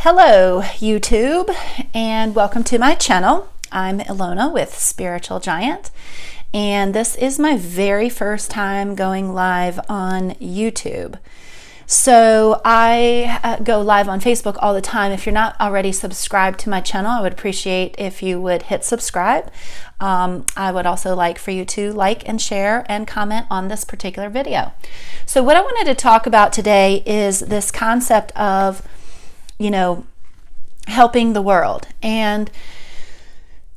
Hello, YouTube, and welcome to my channel. I'm Ilona with Spiritual Giant, and this is my very first time going live on YouTube. So I go live on Facebook all the time. If you're not already subscribed to my channel, I would appreciate if you would hit subscribe. I would also like for you to like and share and comment on this particular video. So what I wanted to talk about today is this concept of helping the world. And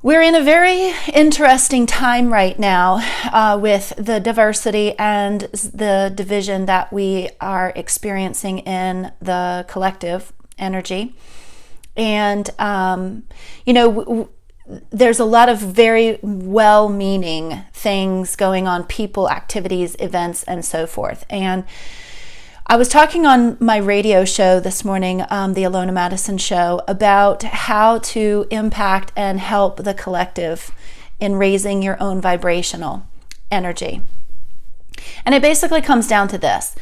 we're in a very interesting time right now with the diversity and the division that we are experiencing in the collective energy. And, there's a lot of very well-meaning things going on, people, activities, events, and so forth. And I was talking on my radio show this morning, the Ilona Madison show, about how to impact and help the collective in raising your own vibrational energy. And it basically comes down to this.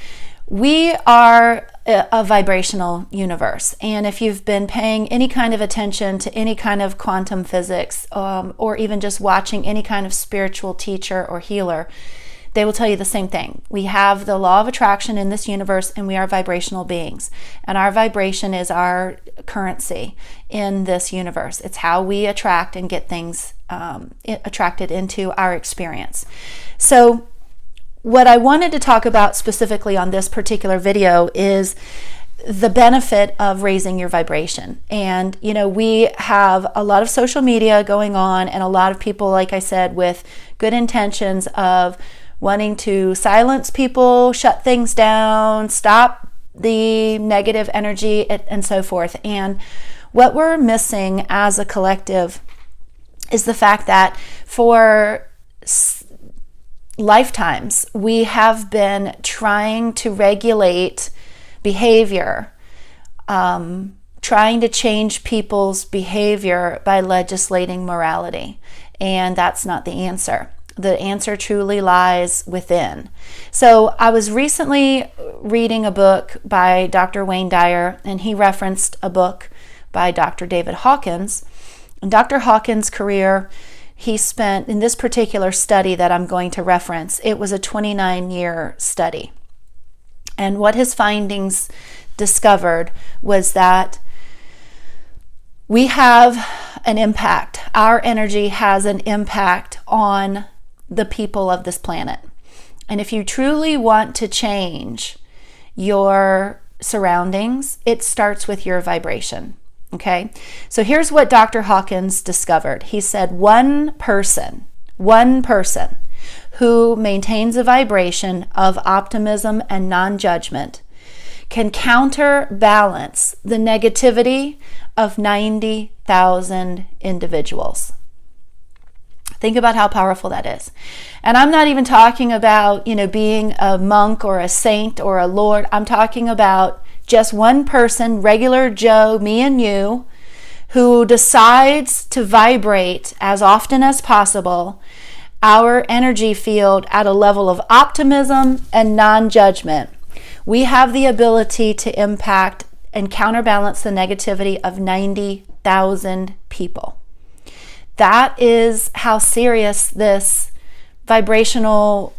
We are a vibrational universe. And if you've been paying any kind of attention to any kind of quantum physics, or even just watching any kind of spiritual teacher or healer, they will tell you the same thing. We have the law of attraction in this universe, and we are vibrational beings. And our vibration is our currency in this universe. It's how we attract and get things attracted into our experience. So what I wanted to talk about specifically on this particular video is the benefit of raising your vibration. And, we have a lot of social media going on, and a lot of people, like I said, with good intentions of wanting to silence people, shut things down, stop the negative energy, and so forth. And what we're missing as a collective is the fact that for lifetimes we have been trying to regulate behavior, trying to change people's behavior by legislating morality. And that's not the answer. The answer truly lies within. So I was recently reading a book by Dr. Wayne Dyer, and he referenced a book by Dr. David Hawkins. In Dr. Hawkins' career, he spent, in this particular study that I'm going to reference, it was a 29-year study. And what his findings discovered was that we have an impact. Our energy has an impact on the people of this planet. And if you truly want to change your surroundings, it starts with your vibration. Okay? So here's what Dr. Hawkins discovered. He said one person who maintains a vibration of optimism and non-judgment can counterbalance the negativity of 90,000 individuals. Think about how powerful that is. And I'm not even talking about, being a monk or a saint or a lord. I'm talking about just one person, regular Joe, me and you, who decides to vibrate as often as possible our energy field at a level of optimism and non-judgment. We have the ability to impact and counterbalance the negativity of 90,000 people. That is how serious this vibrational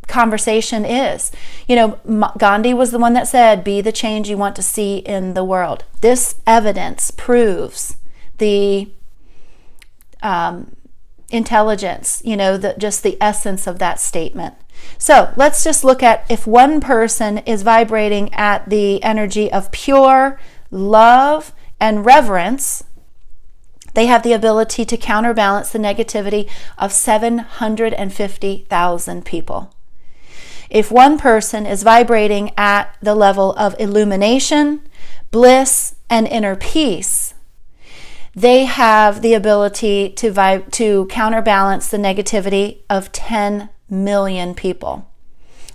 conversation is. Gandhi was the one that said, be the change you want to see in the world. This evidence proves the intelligence, just the essence of that statement. So let's just look at if one person is vibrating at the energy of pure love and reverence, they have the ability to counterbalance the negativity of 750,000 people. If one person is vibrating at the level of illumination, bliss, and inner peace, they have the ability to counterbalance the negativity of 10 million people.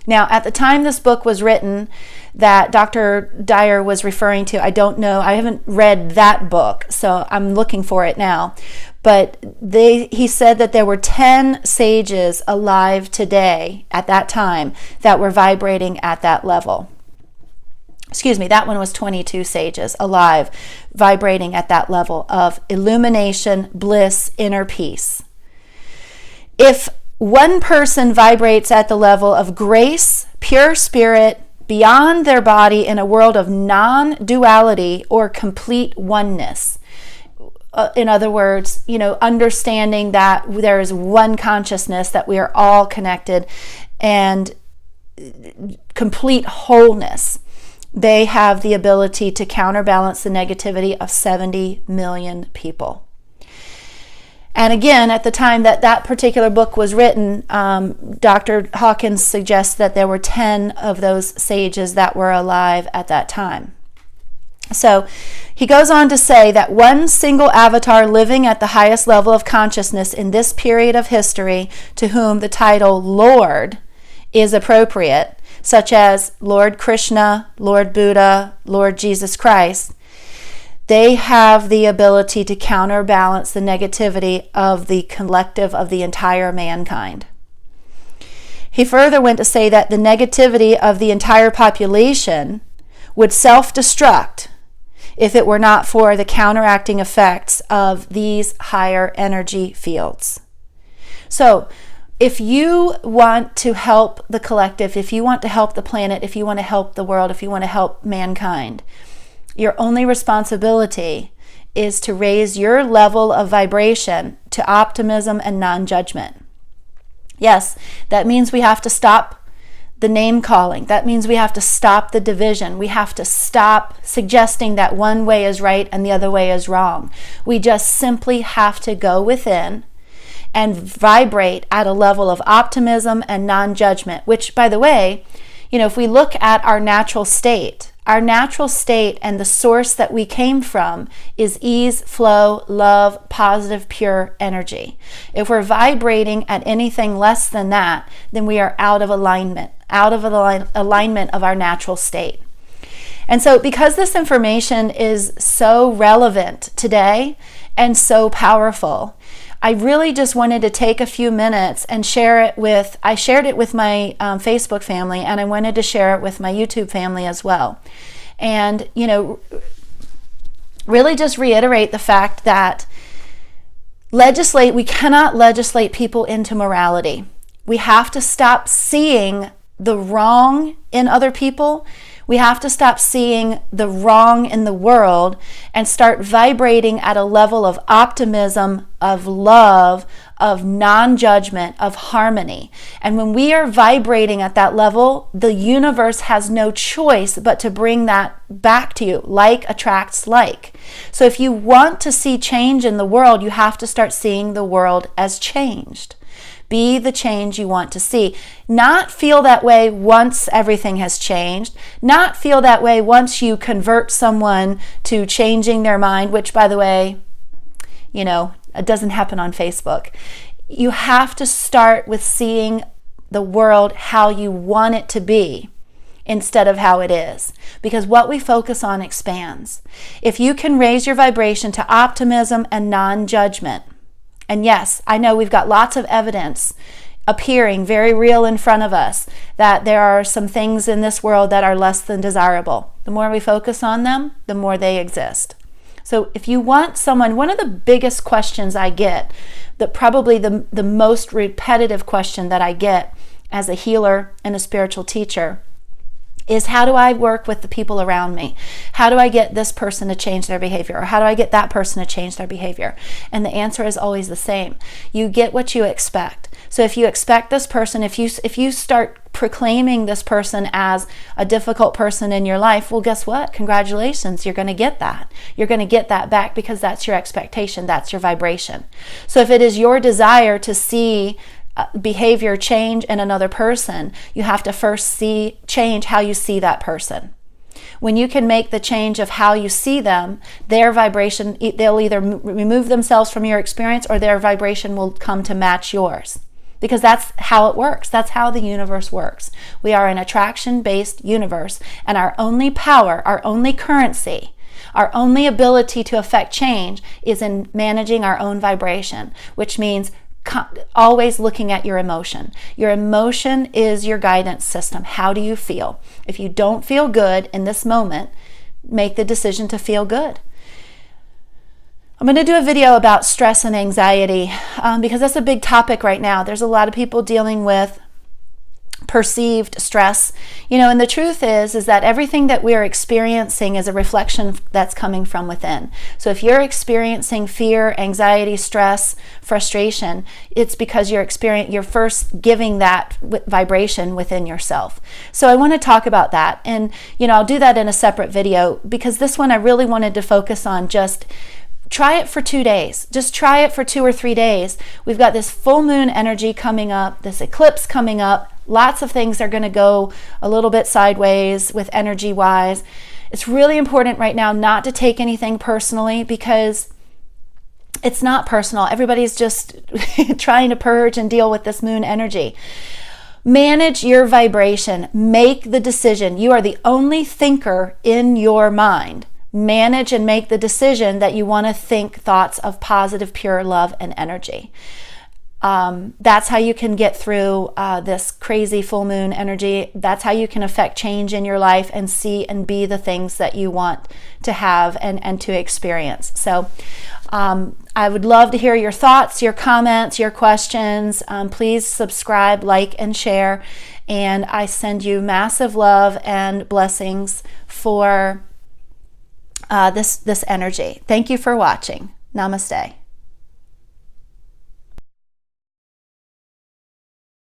Now, at the time this book was written that Dr. Dyer was referring to, I don't know, I haven't read that book, so I'm looking for it now. But he said that there were 10 sages alive today at that time that were vibrating at that level. That one was 22 sages alive, vibrating at that level of illumination, bliss, inner peace. If one person vibrates at the level of grace, pure spirit, beyond their body in a world of non-duality or complete oneness, in other words, understanding that there is one consciousness, that we are all connected, and complete wholeness, they have the ability to counterbalance the negativity of 70 million people. And again, at the time that particular book was written, Dr. Hawkins suggests that there were 10 of those sages that were alive at that time. So he goes on to say that one single avatar living at the highest level of consciousness in this period of history, to whom the title Lord is appropriate, such as Lord Krishna, Lord Buddha, Lord Jesus Christ, they have the ability to counterbalance the negativity of the collective of the entire mankind. He further went to say that the negativity of the entire population would self-destruct if it were not for the counteracting effects of these higher energy fields. So, if you want to help the collective, if you want to help the planet, if you want to help the world, if you want to help mankind, your only responsibility is to raise your level of vibration to optimism and non-judgment. Yes, that means we have to stop the name calling. That means we have to stop the division. We have to stop suggesting that one way is right and the other way is wrong. We just simply have to go within and vibrate at a level of optimism and non-judgment, which, by the way, if we look at our natural state and the source that we came from is ease, flow, love, positive, pure energy. If we're vibrating at anything less than that, then we are out of alignment of our natural state. And so because this information is so relevant today and so powerful, I really just wanted to take a few minutes and I shared it with my Facebook family, and I wanted to share it with my YouTube family as well. And, really just reiterate the fact that we cannot legislate people into morality. We have to stop seeing the wrong in other people. We have to stop seeing the wrong in the world and start vibrating at a level of optimism, of love, of non-judgment, of harmony. And when we are vibrating at that level, the universe has no choice but to bring that back to you. Like attracts like. So if you want to see change in the world, you have to start seeing the world as changed. Be the change you want to see. Not feel that way once everything has changed. Not feel that way once you convert someone to changing their mind, which, by the way, it doesn't happen on Facebook. You have to start with seeing the world how you want it to be instead of how it is. Because what we focus on expands. If you can raise your vibration to optimism and non-judgment, and yes, I know we've got lots of evidence appearing very real in front of us that there are some things in this world that are less than desirable. The more we focus on them, the more they exist. So if you want someone, one of the biggest questions I get, probably the most repetitive question that I get as a healer and a spiritual teacher, is how do I work with the people around me? How do I get this person to change their behavior? Or how do I get that person to change their behavior? And the answer is always the same. You get what you expect. So if you expect this person, if you start proclaiming this person as a difficult person in your life, well, guess what? Congratulations, you're going to get that. You're going to get that back because that's your expectation. That's your vibration. So if it is your desire to see behavior change in another person, you have to first change how you see that person. When you can make the change of how you see them, their vibration, they'll either remove themselves from your experience or their vibration will come to match yours. Because that's how it works. That's how the universe works. We are an attraction-based universe, and our only power, our only currency, our only ability to affect change is in managing our own vibration, which means always looking at your emotion. Your emotion is your guidance system. How do you feel? If you don't feel good in this moment, make the decision to feel good. I'm going to do a video about stress and anxiety because that's a big topic right now. There's a lot of people dealing with perceived stress, and the truth is that everything that we're experiencing is a reflection that's coming from within. So if you're experiencing fear, anxiety, stress, frustration, it's because you're first giving that vibration within yourself. So I want to talk about that, and I'll do that in a separate video, because this one I really wanted to focus on just try it for 2 days. Just try it for 2 or 3 days. We've got this full moon energy coming up, this eclipse coming up. Lots of things are going to go a little bit sideways with energy wise. It's really important right now not to take anything personally, because it's not personal. Everybody's just trying to purge and deal with this moon energy. Manage your vibration. Make the decision. You are the only thinker in your mind. Manage and make the decision that you want to think thoughts of positive, pure love and energy. That's how you can get through this crazy full moon energy. That's how you can affect change in your life and see and be the things that you want to have and to experience. So I would love to hear your thoughts, your comments, your questions. Please subscribe, like, and share. And I send you massive love and blessings for this energy. Thank you for watching. Namaste.